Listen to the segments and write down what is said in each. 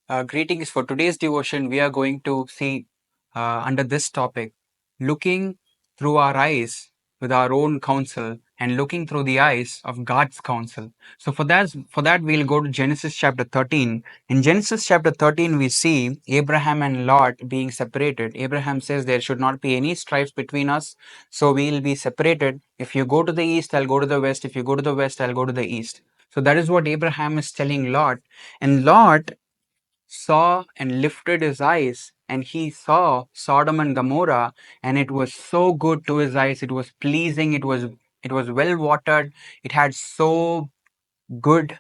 Greetings. For today's devotion. We are going to see under this topic, looking through our eyes with our own counsel and looking through the eyes of God's counsel. So for that we'll go to Genesis chapter 13. In Genesis chapter 13, we see Abraham and Lot being separated. Abraham says there should not be any strife between us, so we'll be separated. If you go to the east, I'll go to the west. If you go to the west, I'll go to the east. So that is what Abraham is telling Lot. And Lot saw and lifted his eyes, and he saw Sodom and Gomorrah, and it was so good to his eyes. It was pleasing. It was well watered. It had so good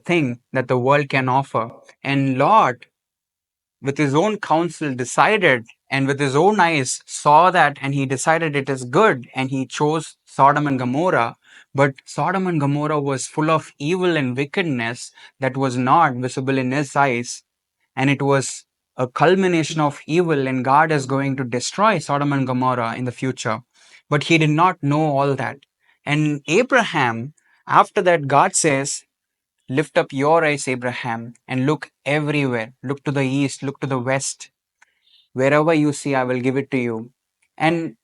thing that the world can offer. And Lot, with his own counsel, decided, and with his own eyes saw that, and he decided it is good, and he chose Sodom and Gomorrah. But Sodom and Gomorrah was full of evil and wickedness that was not visible in his eyes, and it was a culmination of evil, and God is going to destroy Sodom and Gomorrah in the future. But he did not know all that. And Abraham, after that, God says, lift up your eyes, Abraham, and look everywhere. Look to the east, look to the west. Wherever you see, I will give it to you. And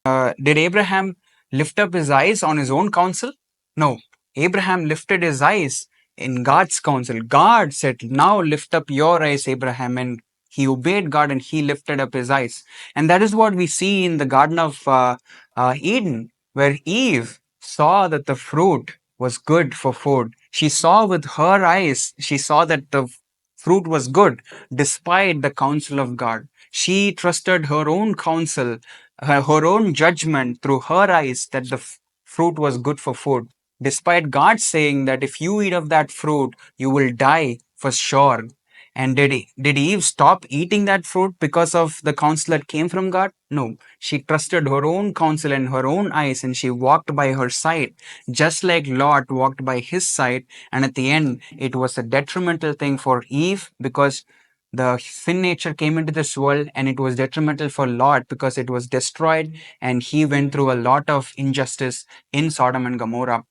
did Abraham lift up his eyes on his own counsel? No. Abraham lifted his eyes in God's counsel. God said, now lift up your eyes, Abraham. And he obeyed God and he lifted up his eyes. And that is what we see in the Garden of Eden, where Eve saw that the fruit was good for food. She saw with her eyes, she saw that the fruit was good despite the counsel of God. She trusted her own counsel, her own judgment through her eyes that the fruit was good for food, despite God saying that if you eat of that fruit, you will die for sure. And did Eve stop eating that fruit because of the counsel that came from God? No. She trusted her own counsel and her own eyes, and she walked by her side, just like Lot walked by his side. And at the end, it was a detrimental thing for Eve because the sin nature came into this world, and it was detrimental for Lot because it was destroyed, and he went through a lot of injustice in Sodom and Gomorrah.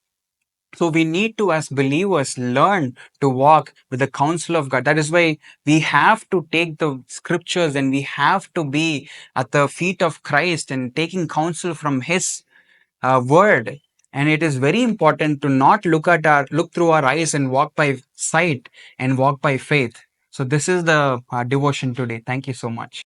So we need to, as believers, learn to walk with the counsel of God. That is why we have to take the scriptures and we have to be at the feet of Christ and taking counsel from His word. And it is very important to not look through our eyes and walk by sight and walk by faith. So this is the devotion today. Thank you so much.